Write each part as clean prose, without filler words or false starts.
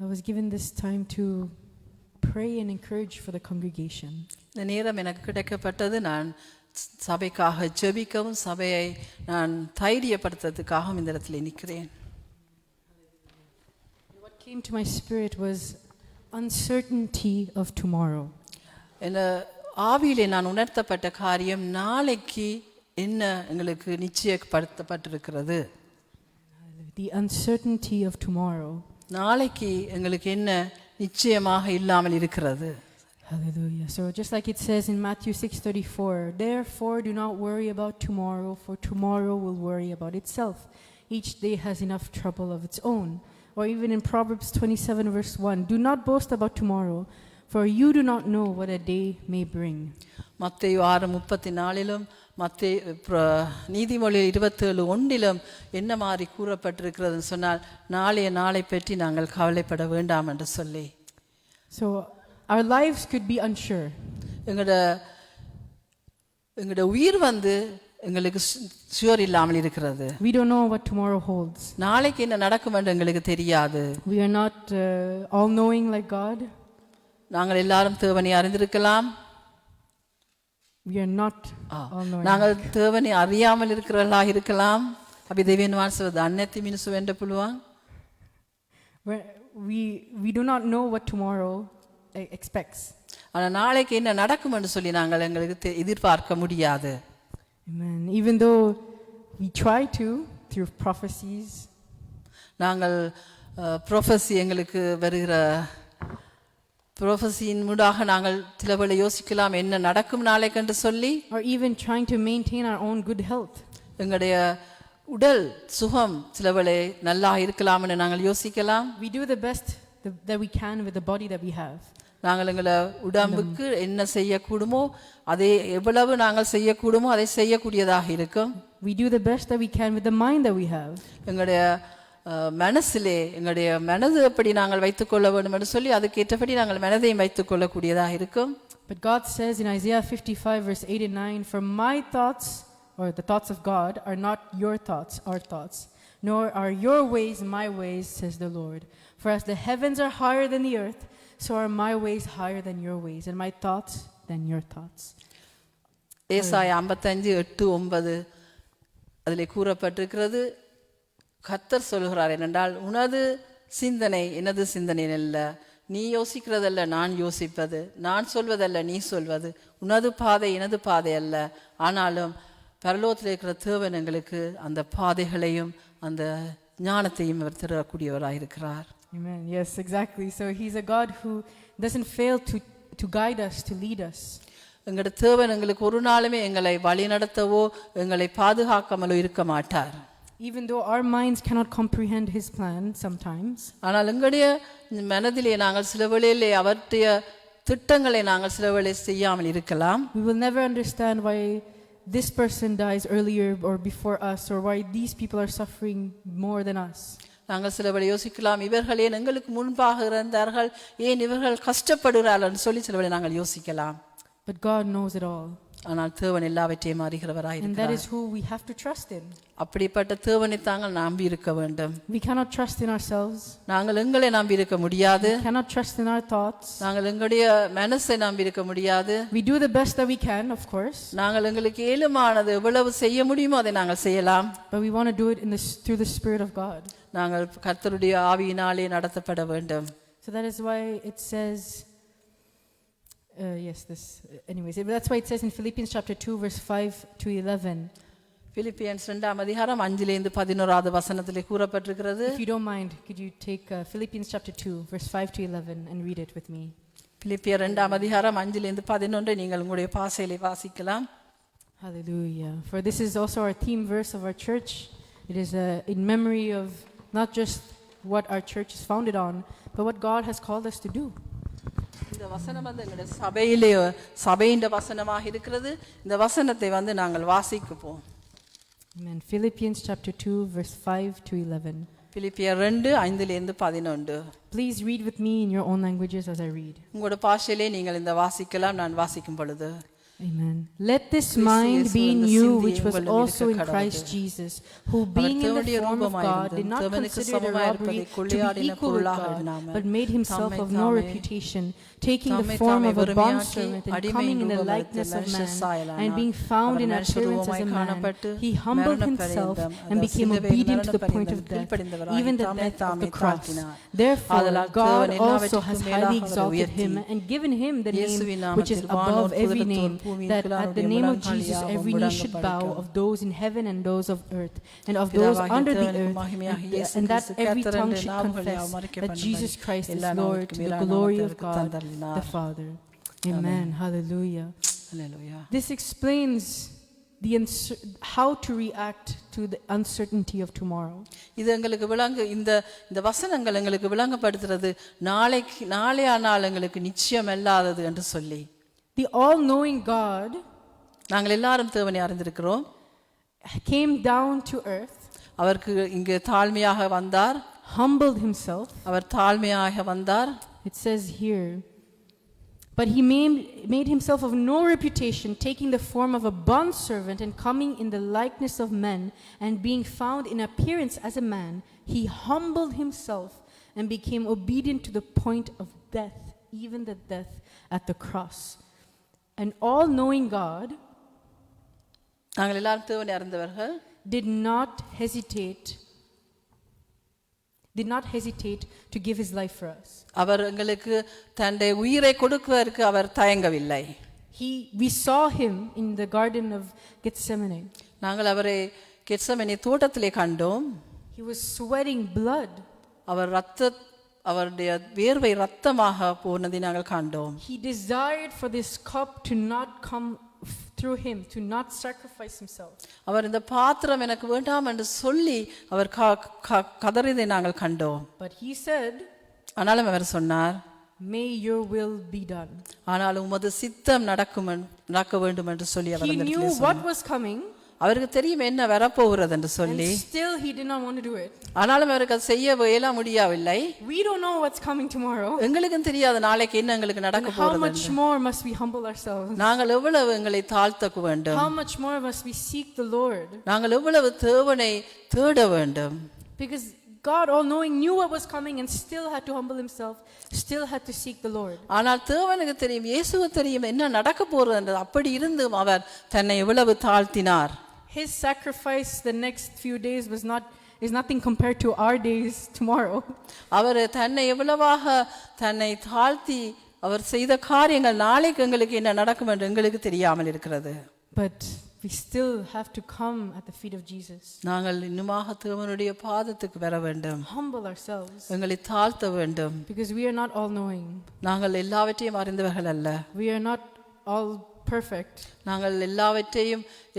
I was given this time to pray and encourage for the congregation. இந்த நேரம் எனக்கு கிடைக்கப்பட்டது நான் சபைக்காக ஜெபிக்கவும் சபையை நான் தைரியப்படுத்துறதுக்காகவும் இந்த இடத்துல நிற்கிறேன். What came to my spirit was uncertainty of tomorrow. இந்த ஆவியிலே நான் உணர்த்தப்பட்ட காரியம் நாளைக்கு என்ன எங்களுக்கு நிச்சயப்படுத்தப்பட்டிருக்கிறது. The uncertainty of tomorrow. நாளைக்கு எங்களுக்கு என்ன நிச்சயமாக இல்லாமல் இருக்கிறது. Hallelujah. So just like it says in Matthew 6:34, therefore do not worry about tomorrow, for tomorrow will worry about itself. Each day has enough trouble of its own. Or even in Proverbs 27 verse 1, do not boast about tomorrow, for you do not know what a day may bring. மத்தேயு 6:34 நீதிமொழி 27:1 என்ன மாதிரி கூறப்பட்டிருக்கிறதுன்னு சொன்னால் நாளை பற்றி நாங்கள் கவலைப்பட வேண்டாம் என்று சொல்லி. So our lives could be unsure. எங்களோட உயிர் எங்களுக்கு ஷூர் இல்லாமல் இருக்கிறது. We don't know what tomorrow holds. நாளைக்கு என்ன நடக்கும் என்று எங்களுக்கு தெரியாது. We are not all knowing like God. நாங்கள் எல்லாரும் தேவனை அறிந்திருக்கலாம். We are not all knowing. நாங்கள் தேவனை அறியாமல் இருக்கிறவர்களாக இருக்கலாம். අපි දෙවියන් වහන්සේව දන්නේ නැති මිනිස්සු වෙන්න පුළුවන්. We do not know what tomorrow expects. ஆனால் நாளைக்கு என்ன நடக்கும் என்று சொல்லி நாங்கள் எங்களுக்கு எதிர்பார்க்க முடியாது. Amen. Even though we try to through prophecies. நாங்கள் ப்ரொஃபஸி எங்களுக்கு வருகிற ப்ரொஃபஸியின் மூலமாக நாங்கள் சிலவேளை யோசிக்கலாம் என்ன நடக்கும் நாளைக்கு என்று சொல்லி. Or even trying to maintain our own good health. எங்களுடைய உடல் சுகம் சிலவேளை நல்லா இருக்கலாம் என்று நாங்கள் யோசிக்கலாம். We do the best that we can with the body that we have. நாங்கள் எங்களை உடம்புக்கு என்ன செய்யக்கூடுமோ அதை எவ்வளவு நாங்கள் செய்யக்கூடுமோ அதை செய்யக்கூடியதாக இருக்கும். We do the best that we can with the mind that we have. எங்களுடைய மனசிலே எங்களுடைய மனது எப்படி நாங்கள் வைத்துக்கொள்ள வேண்டும் என்று சொல்லி அதுக்கு ஏற்றபடி நாங்கள் மனதையும் வைத்துக்கொள்ளக்கூடியதாக இருக்கும். But God says in Isaiah 55 verse 8 and 9, for my thoughts, or the thoughts of God, are not your thoughts, our thoughts, nor are your ways my ways, says the Lord. For as the heavens are higher than the earth, so are my ways higher than your ways, and my thoughts than your thoughts. ஏசாயா 55:8-9 அதிலே கூறப்பட்டிருக்கிறது. கர்த்தர் சொல்கிறார் என்னென்றால் உனது சிந்தனை எனது சிந்தனை அல்ல, நீ யோசிக்கிறதல்ல நான் யோசிப்பது, நான் சொல்வதல்ல நீ சொல்வது, உனது பாதை எனது பாதை அல்ல, ஆனாலும் பரலோகத்தில் இருக்கிற தேவன் எங்களுக்கு அந்த பாதைகளையும் அந்த ஞானத்தையும் அவர் தரக்கூடியவராக இருக்கிறார். Amen. Yes, exactly. So he's a God who doesn't fail to guide us, to lead us. எங்களுடைய தேவன் எங்களுக்கு ஒரு நாளுமே எங்களை வழி நடத்தவோ எங்களை பாதுகாக்காமலோ இருக்க மாட்டார். Even though our minds cannot comprehend his plan sometimes. ஆனால் எங்களுடைய மனதிலே நாங்கள் சில வேளையிலே அவருடைய திட்டங்களை நாங்கள் சில வேளை செய்யாமல் இருக்கலாம். We will never understand why this person dies earlier or before us, or why these people are suffering more than us. நாங்கள் சில வேளை யோசிக்கலாம் இவர்கள் ஏன் எங்களுக்கு முன்பாக இருந்தார்கள், ஏன் இவர்கள் கஷ்டப்படுகிறார்கள் சொல்லி சில வேளை நாங்கள் யோசிக்கலாம். But God knows it all. ஆனால் தேவன் எல்லாவற்றையும் அறிகிறவராய் இருக்கிறார். And that is who we have to trust in. அப்படிப்பட்ட தேவனை தாங்கள் நம்பி இருக்க வேண்டும். We cannot trust in ourselves. நாங்கள் எங்களை நம்பி இருக்க முடியாது. We cannot trust in our thoughts. நாங்கள் எங்களுடைய மனசை நம்பி இருக்க முடியாது. We do the best that we can, of course. நாங்கள் எங்களுக்கு இயலுமானது எவ்வளவு செய்ய முடியுமோ அதை நாங்கள் செய்யலாம். But we want to do it through the Spirit of God. நாங்கள் கர்த்தருடைய ஆவியினாலே நடத்தப்பட வேண்டும். So that is why it says anyways, that's why it says in Philippians chapter 2 verse 5-11. Philippians 2:5-11 கூறப்பட்டிருக்கிறது. If you don't mind, could you take Philippians chapter 2 verse 5-11 and read it with me? பிலிப்பியர் 2:5-11 நீங்கள் உங்களுடைய பாசையிலே வாசிக்கலாம். Hallelujah. For this is also our theme verse of our church. It is in memory of not just what our church is founded on, but what God has called us to do. இந்த வசனம் எங்களுடைய சபையின் வசனமாக இருக்கிறது. இந்த வசனத்தை நாங்கள் வாசிப்போம். Amen. Philippians chapter 2 verse 5-11. பிலிப்பியர் 2:5-11. Please read with me in your own languages as I read. உங்களுடைய பாஷையிலே நீங்கள் இந்த வாசிக்கலாம் நான் வாசிக்கும் பொழுது. Amen. Let this Kristu mind இயேசு be in அந்த you, சிந்தையை which was உங்களிடம் also in இருக்க Christ கடவுது. Jesus, who being in the தேவனுடைய form of God ரூபமாயிருந்தும் did not தேவனுக்கு consider it a சமமாய் robbery இருப்பதை to be கொள்ளையாடின equal with பொருளாக God, எண்ணாமல் but made himself தம்மை of no தாமே reputation, taking the தம்மை form தாமே of a வெறுமையாக்கி bondservant and அடிமையின் coming in the ரூபம் likeness எடுத்து of மனுஷ man, சாயலானார். and being found our in மனுஷ appearance as ரூபமாய் a man, காணப்பட்டு he humbled மரண himself பரியந்தம், and அதாவது became சிலுவையில் obedient to the மரண point of பரியந்தம் death, கீழ்ப்படிந்தவராகி even the தம்மை death of தாமே the cross. தாழ்த்தினார். Therefore, ஆதலால் God தேவன் also எல்லாவற்றிற்கும் has மேலாக highly அவரை exalted உயர்த்தி, him and given him the name இயேசுவின் which is நாமத்தில் above வானோர் every பூதலத்தோர் name, பூமியின் that at the கீழாருடைய name of முழங்கால் Jesus யாவும் every knee should bow, முடங்கப்படிக்கும். of those in heaven and those of earth, and of those பிதாவாகிய under the தேவனுக்கு earth, மகிமையாக இயேசு and that Kristu every tongue கர்த்தர் should நாவுகளை confess அவமதிக்க that பண்ணும்படி Jesus Christ is எல்லா Lord, நாமத்துக்கும் to the மேலான glory of நாமத்தை God தந்தருளினார். the Father. Amen. Hallelujah. Hallelujah. This explains the how to react to the uncertainty of tomorrow. இது எங்களுக்கு இந்த வசனங்கள் எங்களுக்கு விளங்கப்படுத்துறது நாளைய நாள் எங்களுக்கு நிச்சயம் இல்லாதது என்று சொல்லி. The all-knowing God நாங்கள் எல்லாரும் தேவனை அறிந்திருக்கிறோம். came down to earth, அவருக்கு இங்கு தாழ்மையாக வந்தார், humbled himself. அவர் தாழ்மையாக வந்தார். It says here, but he made himself of no reputation, taking the form of a bondservant and coming in the likeness of men, and being found in appearance as a man, he humbled himself and became obedient to the point of death, even the death at the cross. An all-knowing God நாங்கள் எல்லாரும் தேவனை அறிந்தவர்கள் did not hesitate to give his life for us. அவர் எங்களுக்கு தன்னுடைய உயிரை கொடுப்பதற்கு அவர் தயங்கவில்லை. We saw him in the garden of Gethsemane. நாங்கள் அவரை கெத்செமனே தோட்டத்திலே கண்டோம். He was sweating blood. அவருடைய வேர்வை இரத்தமாக போனதை நாங்கள் கண்டோம். He desired for this cup to not come through him, to not sacrifice himself. அவர் இந்த பாத்திரம் எனக்கு வேண்டாம் என்று சொல்லி அவர் கதறியதை நாங்கள் கண்டோம். But he said, ஆனாலும் அவர் சொன்னார், may your will be done. ஆனாலும் உமது சித்தம் நடக்க வேண்டும் என்று சொல்லி அவர் He knew what was coming, அவருக்கு தெரியும் என்ன வரப்போகிறது என்று சொல்லி, and still he did not want to do it. ஆனாலும் அவருக்கு அது செய்ய முடியவில்லை. We don't know what's coming tomorrow. எங்களுக்கும் தெரியாது நாளைக்கு என்ன எங்களுக்கு நடக்க And how போகிறது. much more must we humble ourselves? நாங்கள் எவ்வளவு எங்களை தாழ்த்த வேண்டும். How much more must we seek the Lord? நாங்கள் எவ்வளவு தேவனை தேட வேண்டும். Because God, all knowing, knew what was coming and still had to humble himself, still had to seek the Lord. ஆனால் தேவனுக்கு தெரியும், இயேசுவுக்கு தெரியும் என்ன நடக்க போகிறது என்று. அப்படி இருந்தும் அவர் தன்னை எவ்வளவு தாழ்த்தினார். His sacrifice the next few days is nothing compared to our days tomorrow. அவர் தன்னை எவ்வளவாக தன்னை தாழ்த்தி அவர் செய்த காரியங்கள் நாளைக்கு எங்களுக்கு என்ன நடக்கும் என்று எங்களுக்கு தெரியாமல் இருக்கிறது. But we still have to come at the feet of Jesus. நாங்கள் இன்னுமாக தேவனுடைய பாதத்துக்கு வர வேண்டும். Humble ourselves. எங்களை தாழ்த்த வேண்டும். Because we are not all knowing. நாங்கள் எல்லாவற்றையும் அறிந்தவர்கள் அல்ல. We are not all perfect. நாங்கள்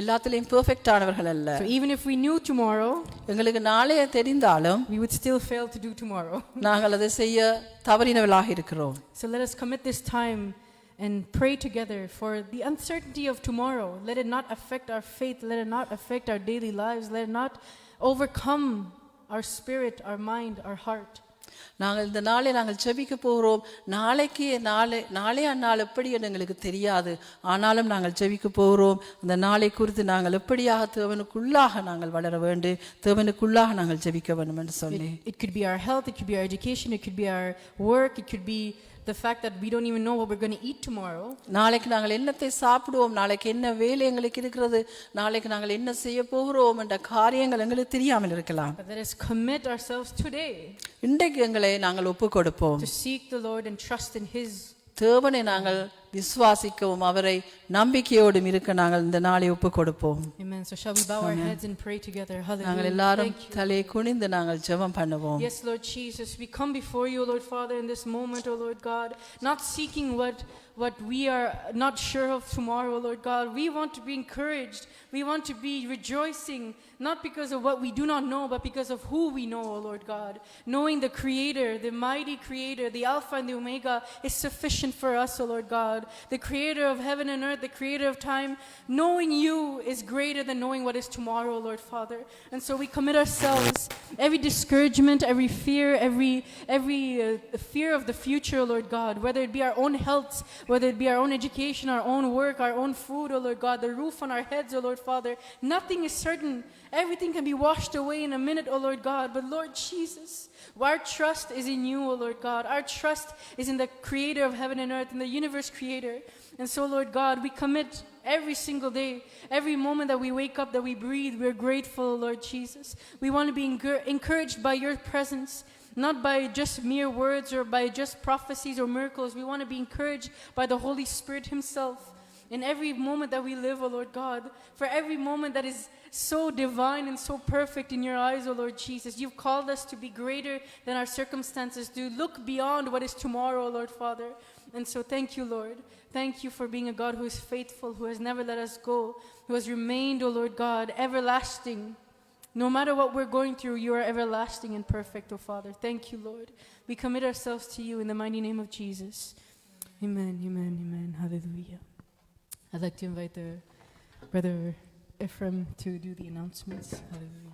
எல்லாத்திலையும் பெர்ஃபெக்ட் ஆனவர்கள் அல்ல. So even if we knew tomorrow, எங்களுக்கு நாளைய தெரிந்தாலும் we would still fail to do tomorrow. நாங்கள் அதை செய்ய தவறினவர்களாக இருக்கிறோம். So let us commit this time and pray together for the uncertainty of tomorrow. Let it not affect our faith, let it not affect our daily lives, let it not overcome our spirit, our mind, our heart. நாங்கள் இந்த நாளை நாங்கள் ஜெபிக்க போகிறோம். நாளைய நாள் எப்படி என்று எங்களுக்கு தெரியாது. ஆனாலும் நாங்கள் ஜெபிக்க போகிறோம். அந்த நாளை குறித்து நாங்கள் எப்படியாக தேவனுக்குள்ளாக நாங்கள் வளர வேண்டும், தேவனுக்குள்ளாக நாங்கள் ஜெபிக்க வேண்டும் என்று சொல்லி. It could be our health, it could be our education, it could be our work, it could be the fact that we don't even know what we're going to eat tomorrow. நாளைக்கு நாங்கள் என்னத்தை சாப்பிடுவோம், நாளைக்கு என்ன வேலை எங்களுக்கு இருக்கிறது, நாளைக்கு நாங்கள் என்ன செய்ய போகிறோம் என்ற காரியங்கள் எங்களுக்கு தெரியாமல் இருக்கலாம். But let us commit ourselves today இன்றைக்கு எங்களை நாங்கள் ஒப்புக் கொடுப்போம். to seek the Lord and trust in His. தேவனை நாங்கள் விசுவாசிக்கவும் அவரை நம்பிக்கையோடும் இருக்க நாங்கள் இந்த நாளை ஒப்புக் கொடுப்போம். Amen. So shall we bow our heads and pray together? நாங்கள் Hallelujah. எல்லாரும் தலையை குனிந்து நாங்கள் ஜெபம் பண்ணுவோம். Yes, Lord Jesus, we come before you, Lord Father, in this moment, O Lord God, not seeking what we are not sure of tomorrow, Lord God. We want to be encouraged. We want to be rejoicing, not because of what we do not know, but because of who we know, O Lord God. Knowing the Creator, the mighty Creator, the Alpha and the Omega is sufficient for us, O Lord God. God, the creator of heaven and earth, the creator of time. Knowing you is greater than knowing what is tomorrow, Lord Father. And so we commit ourselves, every discouragement, every fear, every fear of the future, Lord God, whether it be our own health, whether it be our own education, our own work, our own food, oh Lord God, the roof on our heads, oh Lord Father. Nothing is certain. Everything can be washed away in a minute, oh Lord God. But Lord Jesus, our trust is in you, oh Lord God. Our trust is in the creator of heaven and earth, in the universe creator. And so, Lord God, we commit every single day, every moment that we wake up, that we breathe, we're grateful, Lord Jesus. We want to be encouraged by your presence, not by just mere words or by just prophecies or miracles. We want to be encouraged by the Holy Spirit himself. In every moment that we live, O Lord God, for every moment that is so divine and so perfect in your eyes, O Lord Jesus. You've called us to be greater than our circumstances, to look beyond what is tomorrow, O Lord Father. And so thank you, Lord. Thank you for being a God who is faithful, who has never let us go, who has remained, O Lord God, everlasting. No matter what we're going through, you are everlasting and perfect, O Father. Thank you, Lord. We commit ourselves to you in the mighty name of Jesus. Amen, amen, amen. Hallelujah. I'd like to invite Brother Ephraim to do the announcements. Hallelujah.